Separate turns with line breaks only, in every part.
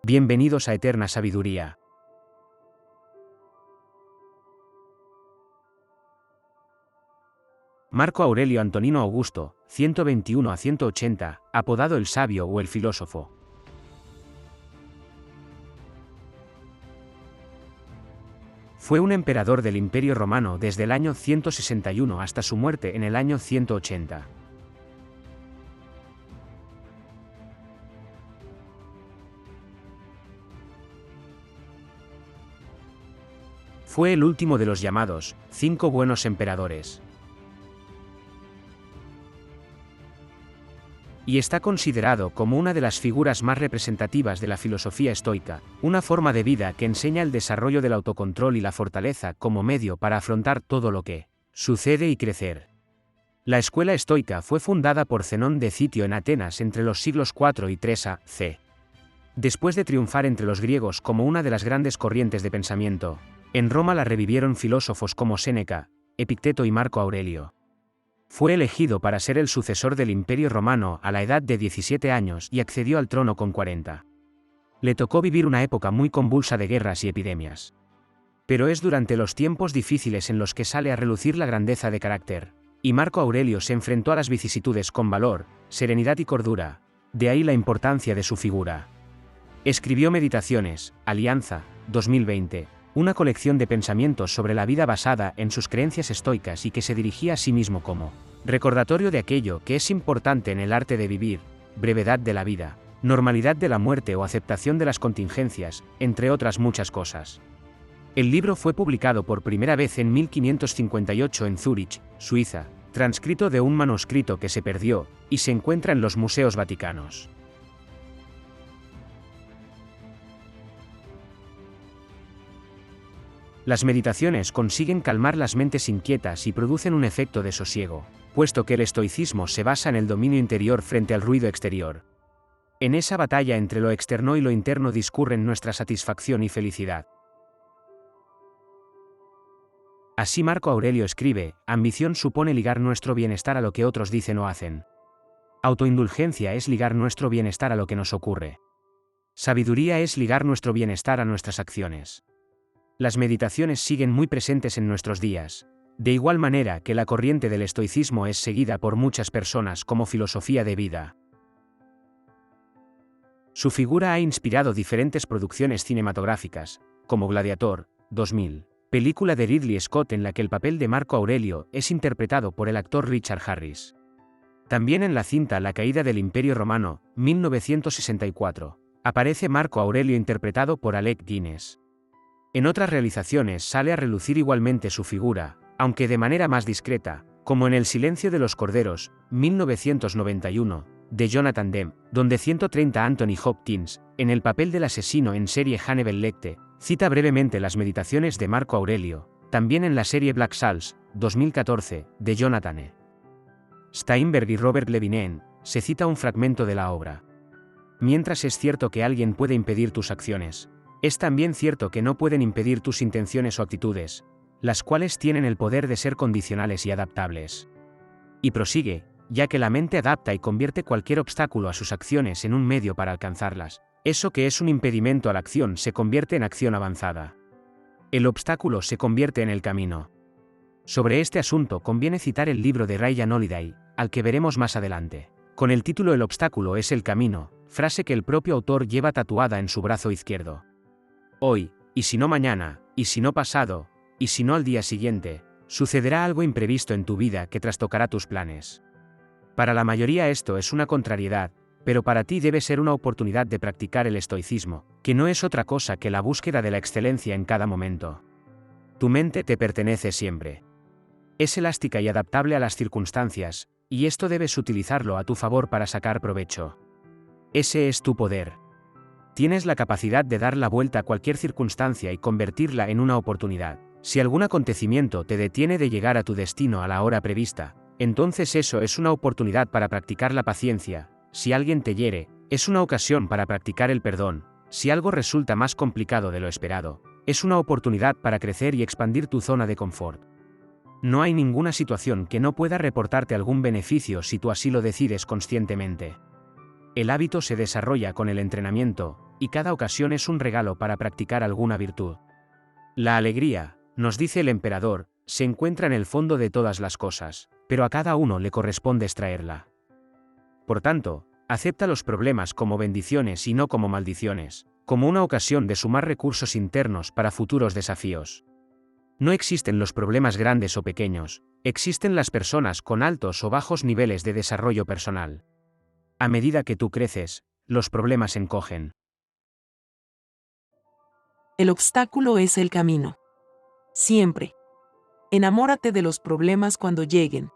Bienvenidos a Eterna Sabiduría. Marco Aurelio Antonino Augusto, 121 a 180, apodado el sabio o el filósofo. Fue un emperador del Imperio Romano desde el año 161 hasta su muerte en el año 180. Fue el último de los llamados 5 buenos emperadores. Y está considerado como una de las figuras más representativas de la filosofía estoica, una forma de vida que enseña el desarrollo del autocontrol y la fortaleza como medio para afrontar todo lo que sucede y crecer. La escuela estoica fue fundada por Zenón de Citio en Atenas entre los siglos IV y III a.C. Después de triunfar entre los griegos como una de las grandes corrientes de pensamiento, en Roma la revivieron filósofos como Séneca, Epicteto y Marco Aurelio. Fue elegido para ser el sucesor del Imperio Romano a la edad de 17 años y accedió al trono con 40. Le tocó vivir una época muy convulsa de guerras y epidemias. Pero es durante los tiempos difíciles en los que sale a relucir la grandeza de carácter, y Marco Aurelio se enfrentó a las vicisitudes con valor, serenidad y cordura, de ahí la importancia de su figura. Escribió Meditaciones, Alianza, 2020, una colección de pensamientos sobre la vida basada en sus creencias estoicas y que se dirigía a sí mismo como recordatorio de aquello que es importante en el arte de vivir, brevedad de la vida, normalidad de la muerte o aceptación de las contingencias, entre otras muchas cosas. El libro fue publicado por primera vez en 1558 en Zúrich, Suiza, transcrito de un manuscrito que se perdió, y se encuentra en los museos vaticanos. Las meditaciones consiguen calmar las mentes inquietas y producen un efecto de sosiego, puesto que el estoicismo se basa en el dominio interior frente al ruido exterior. En esa batalla entre lo externo y lo interno discurren nuestra satisfacción y felicidad. Así Marco Aurelio escribe: ambición supone ligar nuestro bienestar a lo que otros dicen o hacen. Autoindulgencia es ligar nuestro bienestar a lo que nos ocurre. Sabiduría es ligar nuestro bienestar a nuestras acciones. Las meditaciones siguen muy presentes en nuestros días, de igual manera que la corriente del estoicismo es seguida por muchas personas como filosofía de vida. Su figura ha inspirado diferentes producciones cinematográficas, como Gladiator, 2000, película de Ridley Scott en la que el papel de Marco Aurelio es interpretado por el actor Richard Harris. También en la cinta La caída del Imperio Romano, 1964, aparece Marco Aurelio interpretado por Alec Guinness. En otras realizaciones sale a relucir igualmente su figura, aunque de manera más discreta, como en El silencio de los corderos, 1991, de Jonathan Demme, donde 130 Anthony Hopkins, en el papel del asesino en serie Hannibal Lecter, cita brevemente las meditaciones de Marco Aurelio, también en la serie Black Sails, 2014, de Jonathan E. Steinberg y Robert Levine, se cita un fragmento de la obra. Mientras es cierto que alguien puede impedir tus acciones, es también cierto que no pueden impedir tus intenciones o actitudes, las cuales tienen el poder de ser condicionales y adaptables. Y prosigue, ya que la mente adapta y convierte cualquier obstáculo a sus acciones en un medio para alcanzarlas, eso que es un impedimento a la acción se convierte en acción avanzada. El obstáculo se convierte en el camino. Sobre este asunto conviene citar el libro de Ryan Holiday, al que veremos más adelante, con el título El obstáculo es el camino, frase que el propio autor lleva tatuada en su brazo izquierdo. Hoy, y si no mañana, y si no pasado, y si no al día siguiente, sucederá algo imprevisto en tu vida que trastocará tus planes. Para la mayoría esto es una contrariedad, pero para ti debe ser una oportunidad de practicar el estoicismo, que no es otra cosa que la búsqueda de la excelencia en cada momento. Tu mente te pertenece siempre. Es elástica y adaptable a las circunstancias, y esto debes utilizarlo a tu favor para sacar provecho. Ese es tu poder. Tienes la capacidad de dar la vuelta a cualquier circunstancia y convertirla en una oportunidad. Si algún acontecimiento te detiene de llegar a tu destino a la hora prevista, entonces eso es una oportunidad para practicar la paciencia. Si alguien te hiere, es una ocasión para practicar el perdón. Si algo resulta más complicado de lo esperado, es una oportunidad para crecer y expandir tu zona de confort. No hay ninguna situación que no pueda reportarte algún beneficio si tú así lo decides conscientemente. El hábito se desarrolla con el entrenamiento, y cada ocasión es un regalo para practicar alguna virtud. La alegría, nos dice el emperador, se encuentra en el fondo de todas las cosas, pero a cada uno le corresponde extraerla. Por tanto, acepta los problemas como bendiciones y no como maldiciones, como una ocasión de sumar recursos internos para futuros desafíos. No existen los problemas grandes o pequeños, existen las personas con altos o bajos niveles de desarrollo personal. A medida que tú creces, los problemas encogen.
El obstáculo es el camino. Siempre. Enamórate de los problemas cuando lleguen.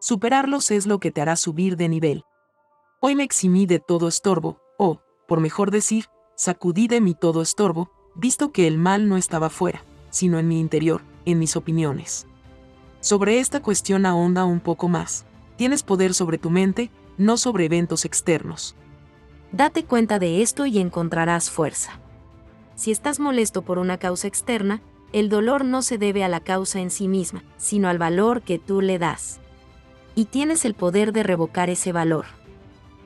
Superarlos es lo que te hará subir de nivel. Hoy me eximí de todo estorbo, o, por mejor decir, sacudí de mí todo estorbo, visto que el mal no estaba fuera, sino en mi interior, en mis opiniones. Sobre esta cuestión ahonda un poco más. Tienes poder sobre tu mente, no sobre eventos externos.
Date cuenta de esto y encontrarás fuerza. Si estás molesto por una causa externa, el dolor no se debe a la causa en sí misma, sino al valor que tú le das. Y tienes el poder de revocar ese valor.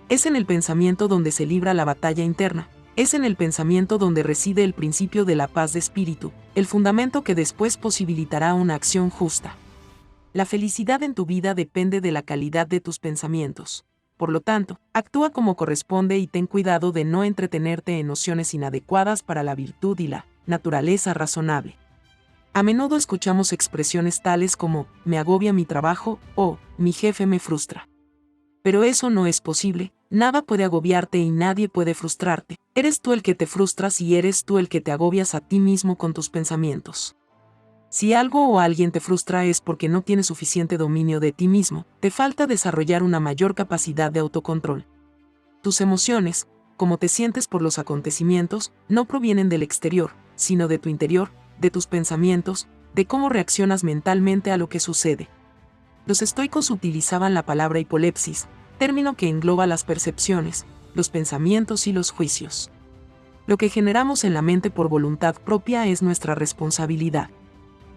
Es en el pensamiento donde se libra la batalla interna. Es en el pensamiento donde reside el principio de la paz de espíritu, el fundamento que después posibilitará una acción justa. La felicidad en tu vida depende de la calidad de tus pensamientos. Por lo tanto, actúa como corresponde y ten cuidado de no entretenerte en nociones inadecuadas para la virtud y la naturaleza razonable. A menudo escuchamos expresiones tales como, me agobia mi trabajo, o, mi jefe me frustra. Pero eso no es posible, nada puede agobiarte y nadie puede frustrarte. Eres tú el que te frustras y eres tú el que te agobias a ti mismo con tus pensamientos. Si algo o alguien te frustra es porque no tienes suficiente dominio de ti mismo, te falta desarrollar una mayor capacidad de autocontrol. Tus emociones, como te sientes por los acontecimientos, no provienen del exterior, sino de tu interior, de tus pensamientos, de cómo reaccionas mentalmente a lo que sucede. Los estoicos utilizaban la palabra hipolepsis, término que engloba las percepciones, los pensamientos y los juicios. Lo que generamos en la mente por voluntad propia es nuestra responsabilidad.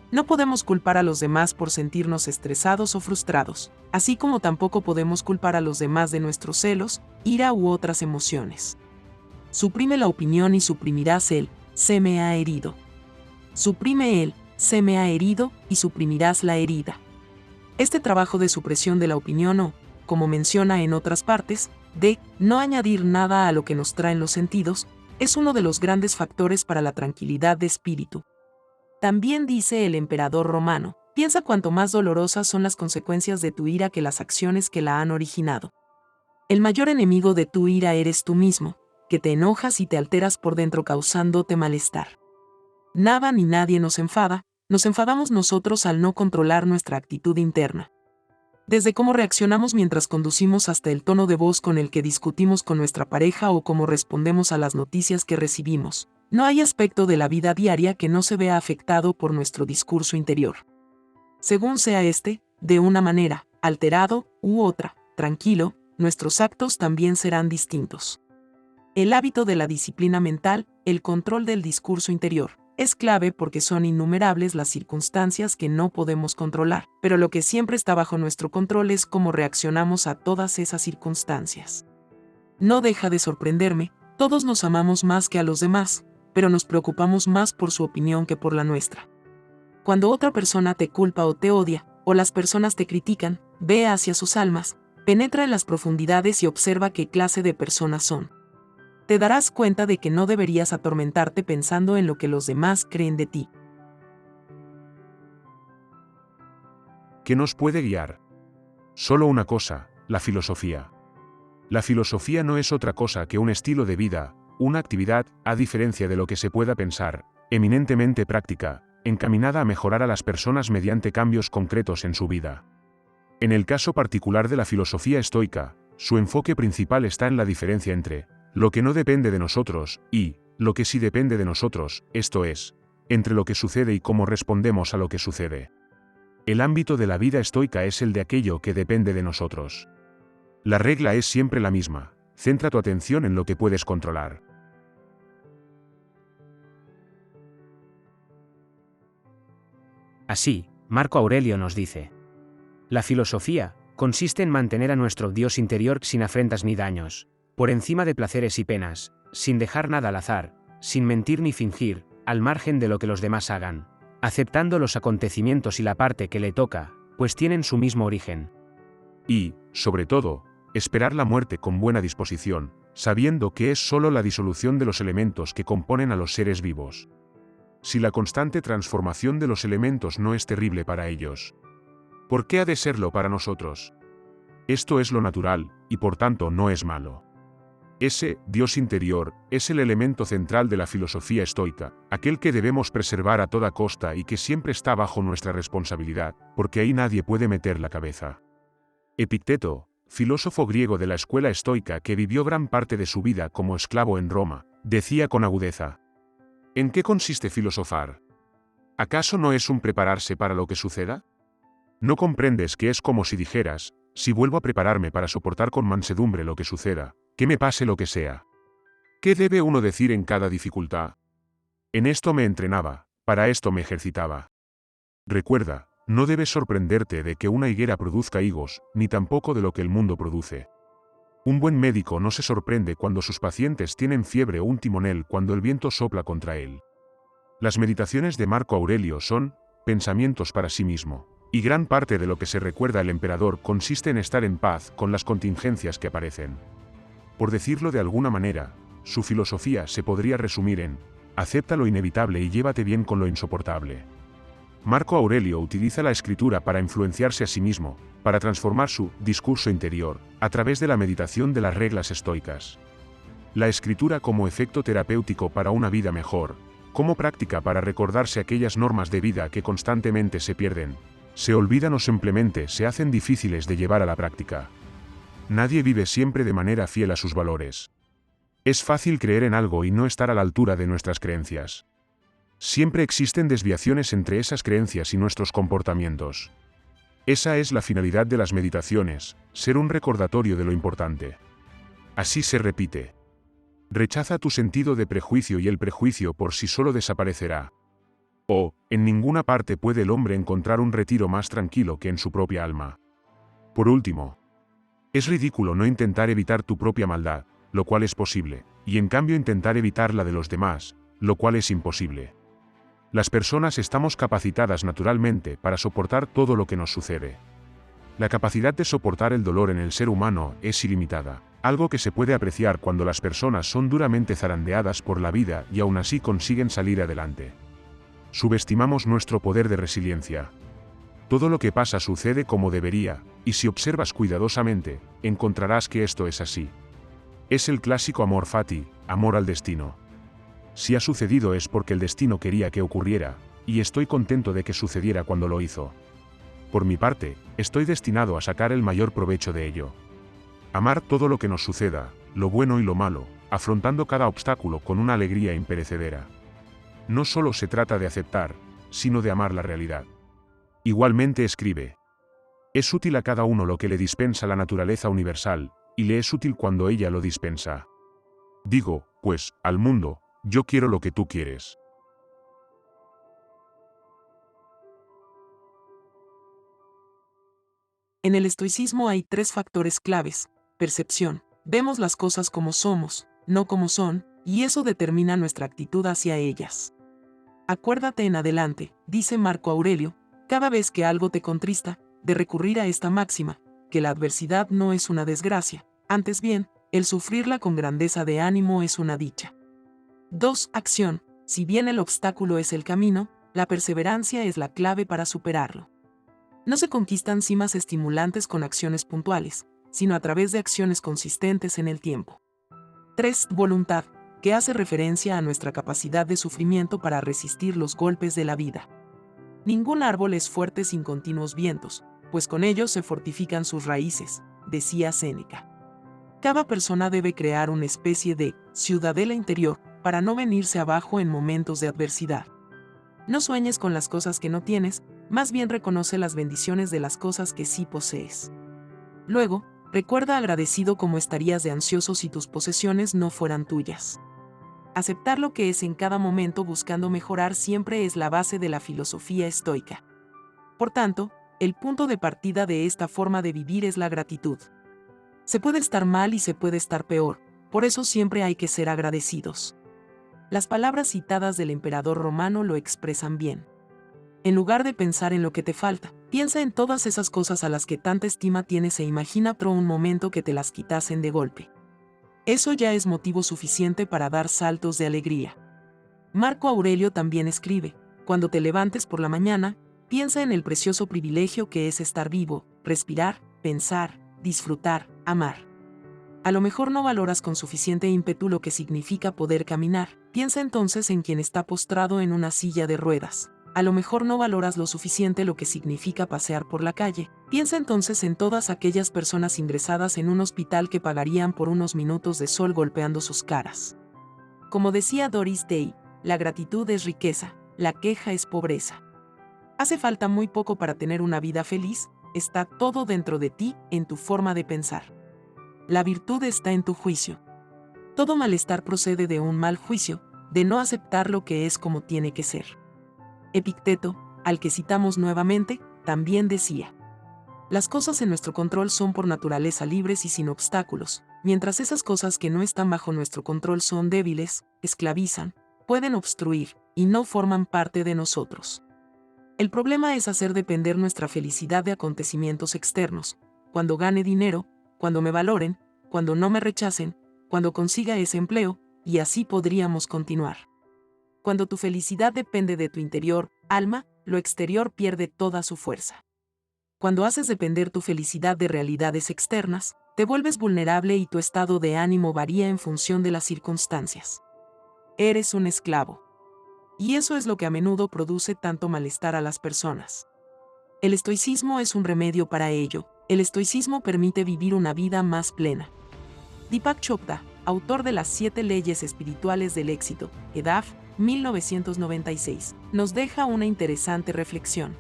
No podemos culpar a los demás por sentirnos estresados o frustrados, así como tampoco podemos culpar a los demás de nuestros celos, ira u otras emociones. Suprime la opinión y suprimirás el se me ha herido. Suprime el se me ha herido y suprimirás la herida. Este trabajo de supresión de la opinión o, como menciona en otras partes, de no añadir nada a lo que nos traen los sentidos, es uno de los grandes factores para la tranquilidad de espíritu. También dice el emperador romano, piensa cuanto más dolorosas son las consecuencias de tu ira que las acciones que la han originado. El mayor enemigo de tu ira eres tú mismo, que te enojas y te alteras por dentro causándote malestar. Nada ni nadie nos enfada, nos enfadamos nosotros al no controlar nuestra actitud interna. Desde cómo reaccionamos mientras conducimos hasta el tono de voz con el que discutimos con nuestra pareja o cómo respondemos a las noticias que recibimos. No hay aspecto de la vida diaria que no se vea afectado por nuestro discurso interior. Según sea este, de una manera, alterado, u otra, tranquilo, nuestros actos también serán distintos. El hábito de la disciplina mental, el control del discurso interior, es clave porque son innumerables las circunstancias que no podemos controlar, pero lo que siempre está bajo nuestro control es cómo reaccionamos a todas esas circunstancias. No deja de sorprenderme, todos nos amamos más que a los demás, pero nos preocupamos más por su opinión que por la nuestra. Cuando otra persona te culpa o te odia, o las personas te critican, ve hacia sus almas, penetra en las profundidades y observa qué clase de personas son. Te darás cuenta de que no deberías atormentarte pensando en lo que los demás creen de ti.
¿Qué nos puede guiar? Solo una cosa, la filosofía. La filosofía no es otra cosa que un estilo de vida, una actividad, a diferencia de lo que se pueda pensar, eminentemente práctica, encaminada a mejorar a las personas mediante cambios concretos en su vida. En el caso particular de la filosofía estoica, su enfoque principal está en la diferencia entre lo que no depende de nosotros y lo que sí depende de nosotros, esto es, entre lo que sucede y cómo respondemos a lo que sucede. El ámbito de la vida estoica es el de aquello que depende de nosotros. La regla es siempre la misma, centra tu atención en lo que puedes controlar.
Así, Marco Aurelio nos dice: la filosofía consiste en mantener a nuestro Dios interior sin afrentas ni daños, por encima de placeres y penas, sin dejar nada al azar, sin mentir ni fingir, al margen de lo que los demás hagan, aceptando los acontecimientos y la parte que le toca, pues tienen su mismo origen.
Y, sobre todo, esperar la muerte con buena disposición, sabiendo que es solo la disolución de los elementos que componen a los seres vivos. Si la constante transformación de los elementos no es terrible para ellos, ¿por qué ha de serlo para nosotros? Esto es lo natural, y por tanto no es malo. Ese Dios interior es el elemento central de la filosofía estoica, aquel que debemos preservar a toda costa y que siempre está bajo nuestra responsabilidad, porque ahí nadie puede meter la cabeza. Epicteto, filósofo griego de la escuela estoica que vivió gran parte de su vida como esclavo en Roma, decía con agudeza: ¿en qué consiste filosofar? ¿Acaso no es un prepararse para lo que suceda? ¿No comprendes que es como si dijeras, si vuelvo a prepararme para soportar con mansedumbre lo que suceda, que me pase lo que sea? ¿Qué debe uno decir en cada dificultad? En esto me entrenaba, para esto me ejercitaba. Recuerda, no debes sorprenderte de que una higuera produzca higos, ni tampoco de lo que el mundo produce. Un buen médico no se sorprende cuando sus pacientes tienen fiebre o un timonel cuando el viento sopla contra él. Las meditaciones de Marco Aurelio son pensamientos para sí mismo, y gran parte de lo que se recuerda al emperador consiste en estar en paz con las contingencias que aparecen. Por decirlo de alguna manera, su filosofía se podría resumir en: acepta lo inevitable y llévate bien con lo insoportable. Marco Aurelio utiliza la escritura para influenciarse a sí mismo, para transformar su discurso interior, a través de la meditación de las reglas estoicas. La escritura como efecto terapéutico para una vida mejor, como práctica para recordarse aquellas normas de vida que constantemente se pierden, se olvidan o simplemente se hacen difíciles de llevar a la práctica. Nadie vive siempre de manera fiel a sus valores. Es fácil creer en algo y no estar a la altura de nuestras creencias. Siempre existen desviaciones entre esas creencias y nuestros comportamientos. Esa es la finalidad de las meditaciones, ser un recordatorio de lo importante. Así se repite: rechaza tu sentido de prejuicio y el prejuicio por sí solo desaparecerá. O, en ninguna parte puede el hombre encontrar un retiro más tranquilo que en su propia alma. Por último, es ridículo no intentar evitar tu propia maldad, lo cual es posible, y en cambio intentar evitar la de los demás, lo cual es imposible. Las personas estamos capacitadas naturalmente para soportar todo lo que nos sucede. La capacidad de soportar el dolor en el ser humano es ilimitada, algo que se puede apreciar cuando las personas son duramente zarandeadas por la vida y aún así consiguen salir adelante. Subestimamos nuestro poder de resiliencia. Todo lo que pasa sucede como debería, y si observas cuidadosamente, encontrarás que esto es así. Es el clásico amor fati, amor al destino. Si ha sucedido es porque el destino quería que ocurriera, y estoy contento de que sucediera cuando lo hizo. Por mi parte, estoy destinado a sacar el mayor provecho de ello. Amar todo lo que nos suceda, lo bueno y lo malo, afrontando cada obstáculo con una alegría imperecedera. No solo se trata de aceptar, sino de amar la realidad. Igualmente escribe: es útil a cada uno lo que le dispensa la naturaleza universal, y le es útil cuando ella lo dispensa. Digo, pues, al mundo: yo quiero lo que tú quieres.
En el estoicismo hay 3 factores claves: percepción. Vemos las cosas como somos, no como son, y eso determina nuestra actitud hacia ellas. Acuérdate en adelante, dice Marco Aurelio, cada vez que algo te contrista, de recurrir a esta máxima, que la adversidad no es una desgracia, antes bien, el sufrirla con grandeza de ánimo es una dicha. 2. Acción. Si bien el obstáculo es el camino, la perseverancia es la clave para superarlo. No se conquistan cimas estimulantes con acciones puntuales, sino a través de acciones consistentes en el tiempo. 3. Voluntad, que hace referencia a nuestra capacidad de sufrimiento para resistir los golpes de la vida. Ningún árbol es fuerte sin continuos vientos, pues con ellos se fortifican sus raíces, decía Séneca. Cada persona debe crear una especie de ciudadela interior para no venirse abajo en momentos de adversidad. No sueñes con las cosas que no tienes, más bien reconoce las bendiciones de las cosas que sí posees. Luego, recuerda agradecido cómo estarías de ansioso si tus posesiones no fueran tuyas. Aceptar lo que es en cada momento buscando mejorar siempre es la base de la filosofía estoica. Por tanto, el punto de partida de esta forma de vivir es la gratitud. Se puede estar mal y se puede estar peor, por eso siempre hay que ser agradecidos. Las palabras citadas del emperador romano lo expresan bien. En lugar de pensar en lo que te falta, piensa en todas esas cosas a las que tanta estima tienes e imagina por un momento que te las quitasen de golpe. Eso ya es motivo suficiente para dar saltos de alegría. Marco Aurelio también escribe: cuando te levantes por la mañana, piensa en el precioso privilegio que es estar vivo, respirar, pensar, disfrutar, amar. A lo mejor no valoras con suficiente ímpetu lo que significa poder caminar. Piensa entonces en quien está postrado en una silla de ruedas. A lo mejor no valoras lo suficiente lo que significa pasear por la calle. Piensa entonces en todas aquellas personas ingresadas en un hospital que pagarían por unos minutos de sol golpeando sus caras. Como decía Doris Day, la gratitud es riqueza, la queja es pobreza. Hace falta muy poco para tener una vida feliz, está todo dentro de ti, en tu forma de pensar. La virtud está en tu juicio. Todo malestar procede de un mal juicio, de no aceptar lo que es como tiene que ser. Epicteto, al que citamos nuevamente, también decía: las cosas en nuestro control son por naturaleza libres y sin obstáculos, mientras esas cosas que no están bajo nuestro control son débiles, esclavizan, pueden obstruir, y no forman parte de nosotros. El problema es hacer depender nuestra felicidad de acontecimientos externos. Cuando gane dinero, cuando me valoren, cuando no me rechacen, cuando consiga ese empleo, y así podríamos continuar. Cuando tu felicidad depende de tu interior, alma, lo exterior pierde toda su fuerza. Cuando haces depender tu felicidad de realidades externas, te vuelves vulnerable y tu estado de ánimo varía en función de las circunstancias. Eres un esclavo. Y eso es lo que a menudo produce tanto malestar a las personas. El estoicismo es un remedio para ello. El estoicismo permite vivir una vida más plena. Deepak Chopra, autor de las 7 leyes espirituales del éxito, EDAF, 1996, nos deja una interesante reflexión.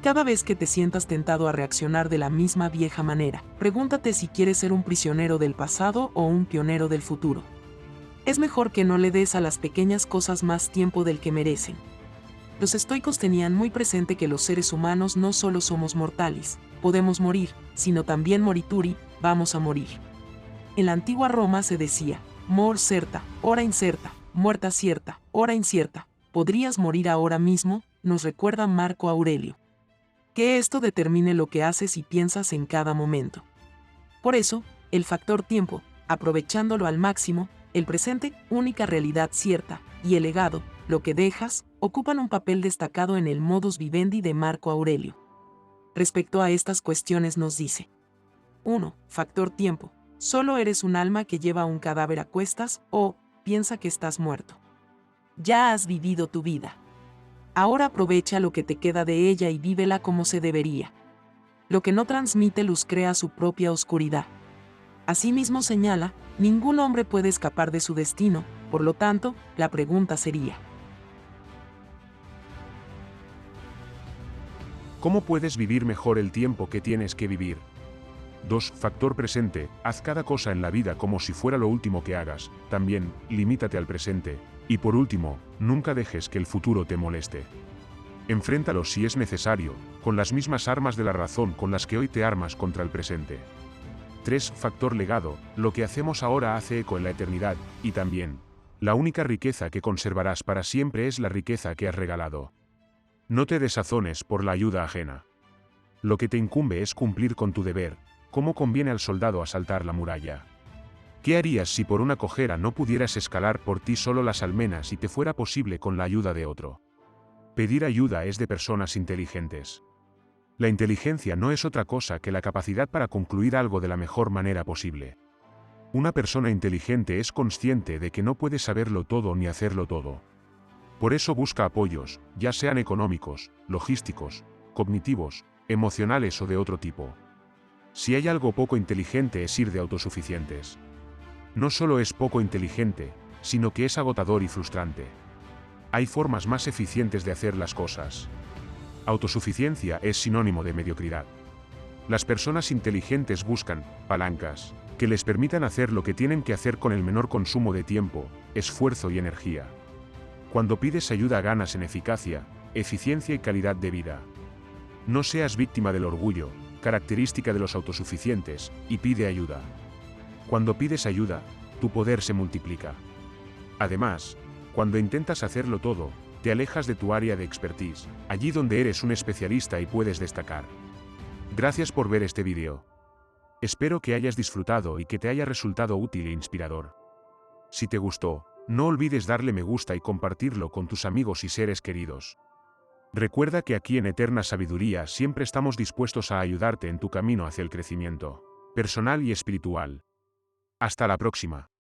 Cada vez que te sientas tentado a reaccionar de la misma vieja manera, pregúntate si quieres ser un prisionero del pasado o un pionero del futuro. Es mejor que no le des a las pequeñas cosas más tiempo del que merecen. Los estoicos tenían muy presente que los seres humanos no solo somos mortales, podemos morir, sino también morituri, vamos a morir. En la antigua Roma se decía: mor certa, hora incerta, muerta cierta, hora incierta, podrías morir ahora mismo, nos recuerda Marco Aurelio. Que esto determine lo que haces y piensas en cada momento. Por eso, el factor tiempo, aprovechándolo al máximo, el presente, única realidad cierta, y el legado, lo que dejas, ocupan un papel destacado en el modus vivendi de Marco Aurelio. Respecto a estas cuestiones nos dice: 1. Factor tiempo. Solo eres un alma que lleva un cadáver a cuestas o piensa que estás muerto. Ya has vivido tu vida. Ahora aprovecha lo que te queda de ella y vívela como se debería. Lo que no transmite luz crea su propia oscuridad. Asimismo señala, ningún hombre puede escapar de su destino, por lo tanto, la pregunta sería:
¿cómo puedes vivir mejor el tiempo que tienes que vivir? 2. Factor presente. Haz cada cosa en la vida como si fuera lo último que hagas. También, limítate al presente. Y por último, nunca dejes que el futuro te moleste. Enfréntalo si es necesario, con las mismas armas de la razón con las que hoy te armas contra el presente. 3. Factor legado. Lo que hacemos ahora hace eco en la eternidad, y también, la única riqueza que conservarás para siempre es la riqueza que has regalado. No te desazones por la ayuda ajena. Lo que te incumbe es cumplir con tu deber. ¿Cómo conviene al soldado asaltar la muralla? ¿Qué harías si por una cojera no pudieras escalar por ti solo las almenas y te fuera posible con la ayuda de otro? Pedir ayuda es de personas inteligentes. La inteligencia no es otra cosa que la capacidad para concluir algo de la mejor manera posible. Una persona inteligente es consciente de que no puede saberlo todo ni hacerlo todo. Por eso busca apoyos, ya sean económicos, logísticos, cognitivos, emocionales o de otro tipo. Si hay algo poco inteligente es ir de autosuficientes. No solo es poco inteligente, sino que es agotador y frustrante. Hay formas más eficientes de hacer las cosas. Autosuficiencia es sinónimo de mediocridad. Las personas inteligentes buscan palancas que les permitan hacer lo que tienen que hacer con el menor consumo de tiempo, esfuerzo y energía. Cuando pides ayuda ganas en eficacia, eficiencia y calidad de vida. No seas víctima del orgullo, característica de los autosuficientes, y pide ayuda. Cuando pides ayuda, tu poder se multiplica. Además, cuando intentas hacerlo todo, te alejas de tu área de expertise, allí donde eres un especialista y puedes destacar. Gracias por ver este vídeo. Espero que hayas disfrutado y que te haya resultado útil e inspirador. Si te gustó, no olvides darle me gusta y compartirlo con tus amigos y seres queridos. Recuerda que aquí en Eterna Sabiduría siempre estamos dispuestos a ayudarte en tu camino hacia el crecimiento personal y espiritual. Hasta la próxima.